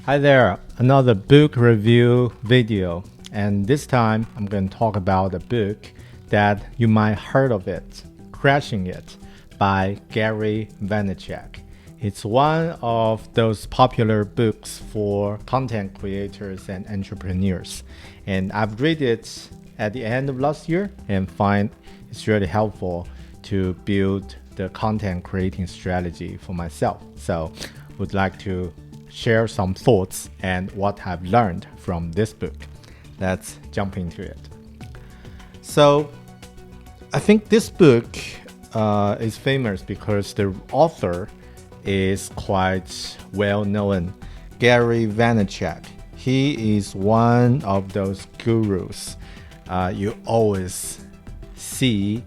Hi there, another book review video, and this time I'm going to talk about a book that you might heard of it, Crashing It by Gary Vaynerchuk. It's one of those popular books for content creators and entrepreneurs, and I've read it at the end of last year and find it's really helpful to build the content creating strategy for myself. So would like to share some thoughts and what I've learned from this book. Let's jump into it. So I think this book is famous because the author is quite well known, Gary Vaynerchuk. He is one of those gurus you always see,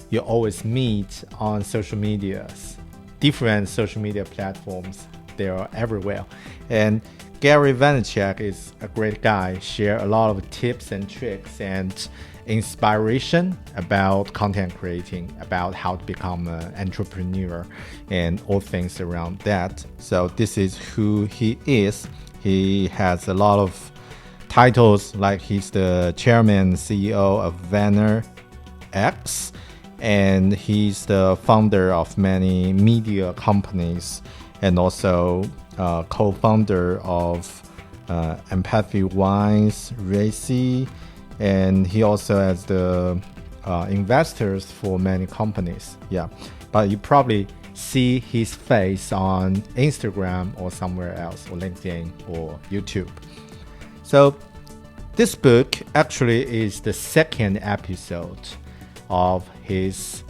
you always meet on social medias, different social media platforms. They are everywhere. And Gary Vaynerchuk is a great guy, share a lot of tips and tricks and inspiration about content creating, about how to become an entrepreneur and all things around that. So this is who he is. He has a lot of titles, like he's the chairman and CEO of Vaynerx, and he's the founder of many media companies, and also co-founder of Empathy Wines, Racy, and he also has the investors for many companies. Yeah, but you probably see his face on Instagram or somewhere else, or LinkedIn or YouTube. So this book actually is the second episode of his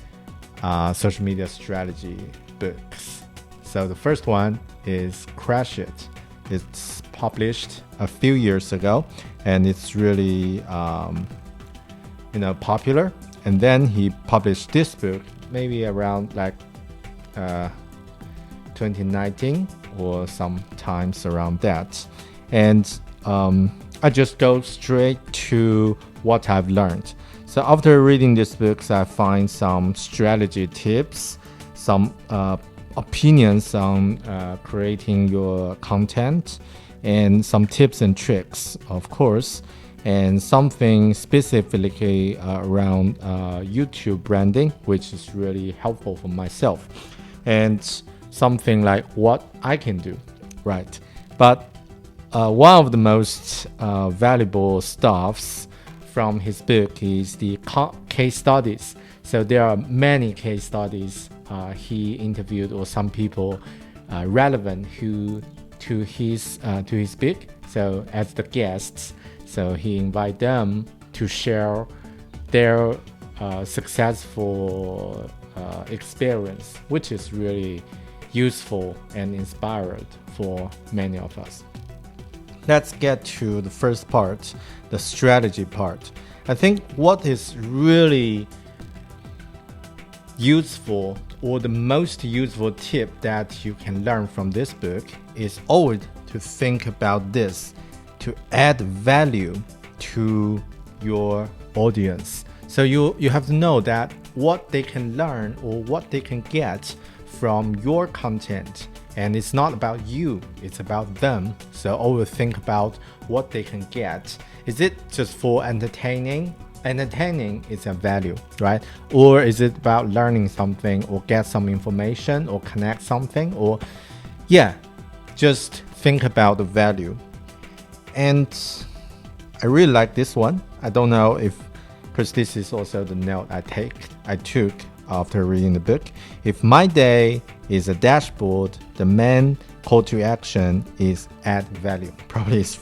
social media strategy books. So the first one is Crash It. It's published a few years ago, and it's really popular. And then he published this book maybe around 2019 or sometimes around that. And I just go straight to what I've learned. So after reading these books, I find some strategy tips, some opinions on creating your content, and some tips and tricks, of course, and something specifically around YouTube branding, which is really helpful for myself, and something like what I can do, right? But one of the most valuable stuffs from his book is the case studies. So there are many case studies he interviewed, or some people relevant to his book. So as the guests, so he invite them to share their successful experience, which is really useful and inspired for many of us. Let's get to the first part, the strategy part. I think what is really useful, or the most useful tip that you can learn from this book, is always to think about this, to add value to your audience. So you have to know that what they can learn or what they can get from your content. And it's not about you, it's about them. So always think about what they can get. Is it just for entertaining? Entertaining is a value, right? Or is it about learning something, or get some information, or connect something? Or just think about the value. And I really like this one. I don't know because this is also the note I took after reading the book. If my day is a dashboard, the main call to action is add value. Probably it's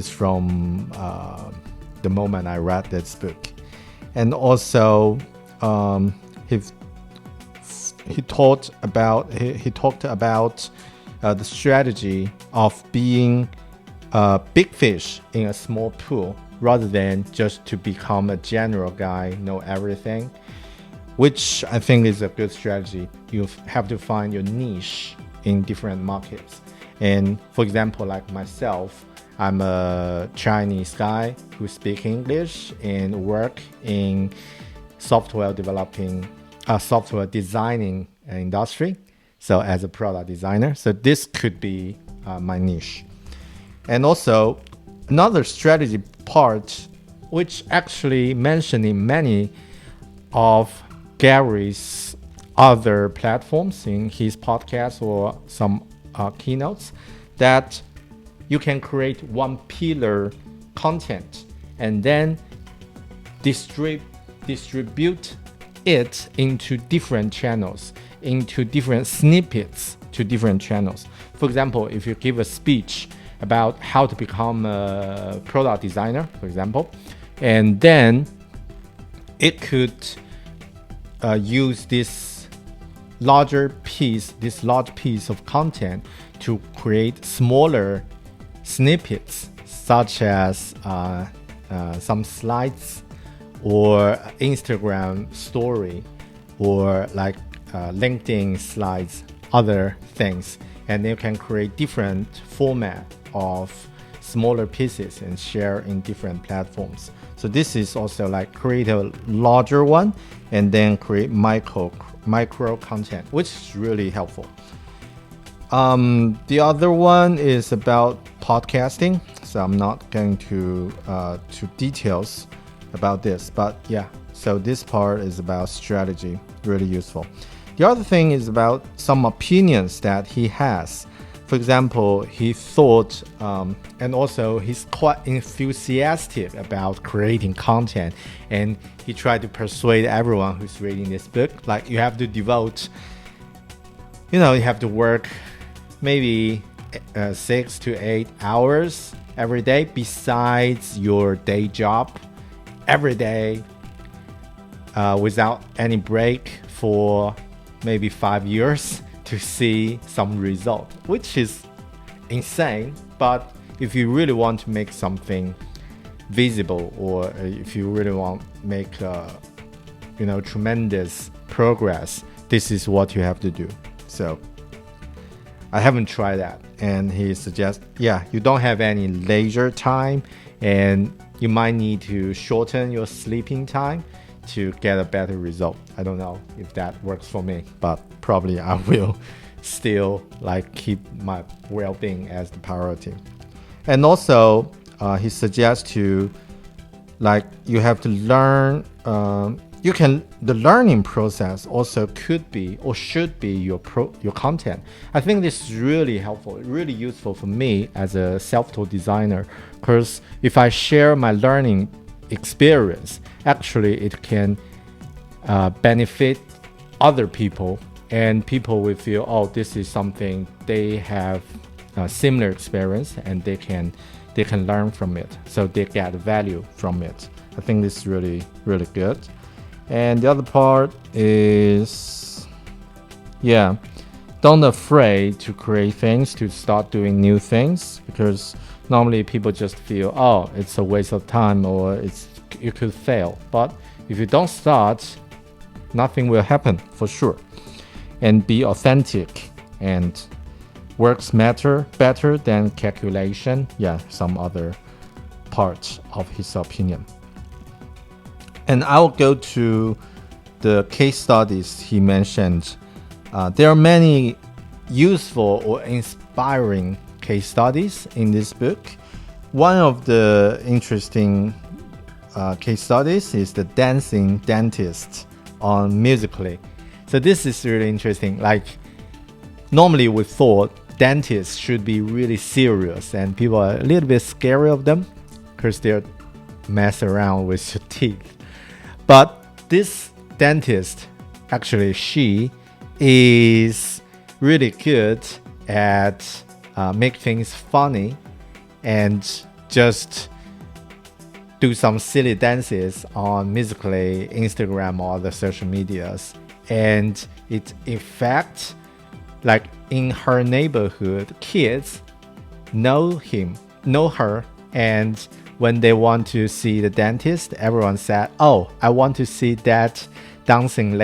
from the moment I read this book. And also he talked about the strategy of being a big fish in a small pool, rather than just to become a general guy, know everything, which I think is a good strategy. You have to find your niche in different markets. And for example, like myself, I'm a Chinese guy who speaks English and work in software designing industry. So as a product designer, so this could be my niche. And also another strategy part, which actually mentioned in many of Gary's other platforms in his podcast or some keynotes, that you can create one pillar content and then distribute it into different channels, into different snippets to different channels. For example, if you give a speech about how to become a product designer, for example, and then it could use this large piece of content to create smaller snippets, such as some slides or Instagram story or like LinkedIn slides, other things. And you can create different format of smaller pieces and share in different platforms. So this is also like create a larger one and then create micro content, which is really helpful. The other one is about podcasting, so I'm not going to details about this, but yeah, so this part is about strategy, really useful. The other thing is about some opinions that he has. For example, he thought, and also he's quite enthusiastic about creating content, and he tried to persuade everyone who's reading this book, like you have to devote, you have to work maybe 6 to 8 hours every day besides your day job, every day without any break for maybe 5 years to see some result, which is insane. But if you really want to make something visible, or if you really want to make tremendous progress, this is what you have to do. So I haven't tried that, and he suggests, you don't have any leisure time, and you might need to shorten your sleeping time to get a better result. I don't know if that works for me, but probably I will still keep my well-being as the priority. And also, he suggests to you have to learn. The learning process also could be or should be your content. I think this is really helpful, really useful for me as a self-taught designer, because if I share my learning experience, actually it can benefit other people, and people will feel, oh, this is something they have a similar experience and they can learn from it, so they get value from it. I think this is really, really good. And the other part is, don't afraid to create things, to start doing new things, because normally people just feel, oh, it's a waste of time or you could fail. But if you don't start, nothing will happen for sure. And be authentic, and works matter better than calculation. Some other parts of his opinion. And I'll go to the case studies he mentioned. There are many useful or inspiring case studies in this book. One of the interesting case studies is the dancing dentist on Musical.ly. So this is really interesting. Normally we thought dentists should be really serious, and people are a little bit scary of them because they're mess around with your teeth. But this dentist, actually, she is really good at make things funny and just do some silly dances on Musical.ly, Instagram, or other social medias. And it, in fact, in her neighborhood, kids know her, and when they want to see the dentist, everyone said, oh, I want to see that dancing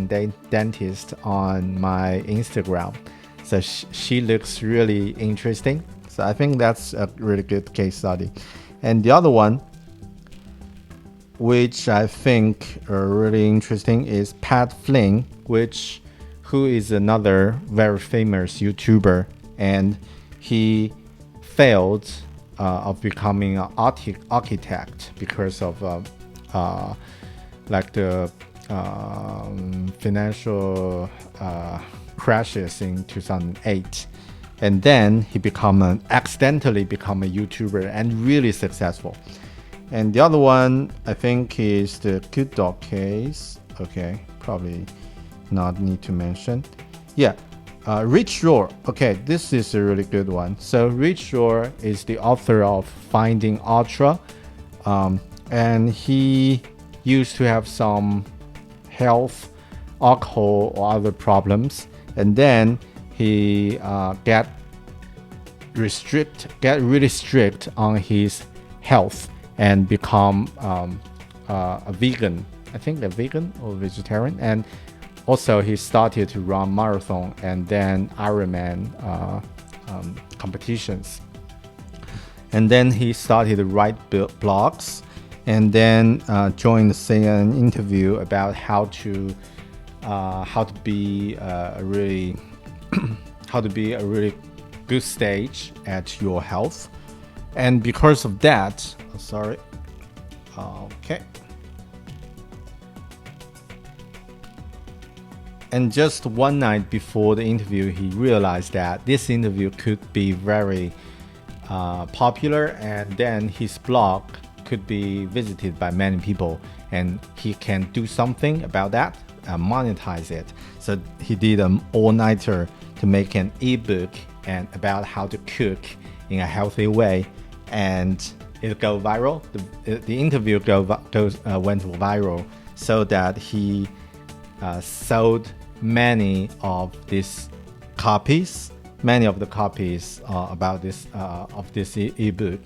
dentist on my Instagram. So she looks really interesting. So I think that's a really good case study. And the other one, which I think are really interesting, is Pat Flynn, who is another very famous YouTuber, and he failed of becoming an architect because of like the financial crashes in 2008. And then he accidentally become a YouTuber and really successful. And the other one, I think, is the Good Dog case. Okay, probably not need to mention. Yeah, Rich Rohr. Okay, this is a really good one. So Rich Rohr is the author of Finding Ultra, and he used to have some health, alcohol, or other problems, and then he get really strict on his health and become a vegan. I think a vegan or vegetarian. And also he started to run marathon and then Ironman competitions. And then he started to write blogs, and then joined the CNN interview about how to be a really good stage at your health. And because of that, okay. And just one night before the interview, he realized that this interview could be very popular, and then his blog could be visited by many people, and he can do something about that, monetize it. So he did an all-nighter to make an ebook and about how to cook in a healthy way, and it go viral. The interview went viral, so that he sold many of the copies about this of this ebook,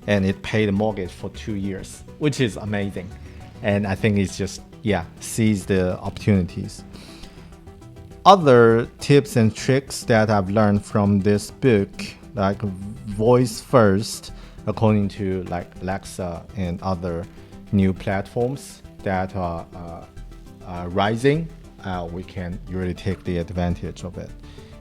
and it paid a mortgage for 2 years, which is amazing. And I think it's just seize the opportunities. Other tips and tricks that I've learned from this book, like voice first, according to like Alexa and other new platforms that are rising, we can really take the advantage of it.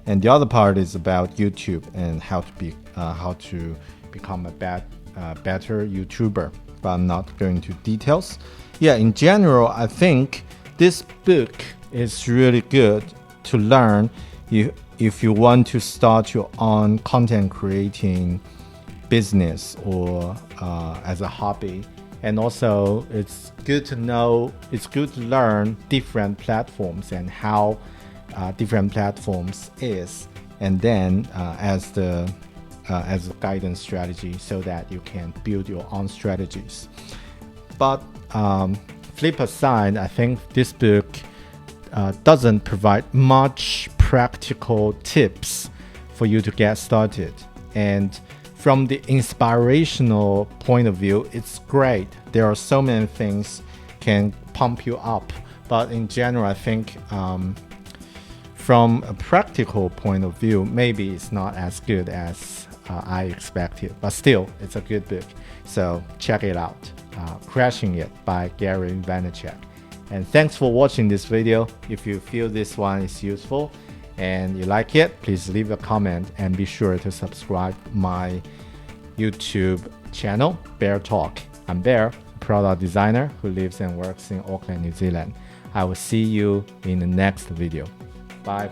And the other part is about YouTube and how to become a better YouTuber, but I'm not going into details. In general, I think this book is really good to learn if you want to start your own content creating business or as a hobby. And also it's good to learn different platforms and how different platforms is, and then as a guidance strategy, so that you can build your own strategies. But flip aside, I think this book doesn't provide much practical tips for you to get started. And from the inspirational point of view, it's great. There are so many things can pump you up. But in general, I think from a practical point of view, maybe it's not as good as I expected. But still, it's a good book. So check it out. Crashing It by Gary Vaynerchuk. And thanks for watching this video. If you feel this one is useful and you like it, please leave a comment and be sure to subscribe my YouTube channel, Bear Talk. I'm Bear, a product designer who lives and works in Auckland, New Zealand. I will see you in the next video. Bye.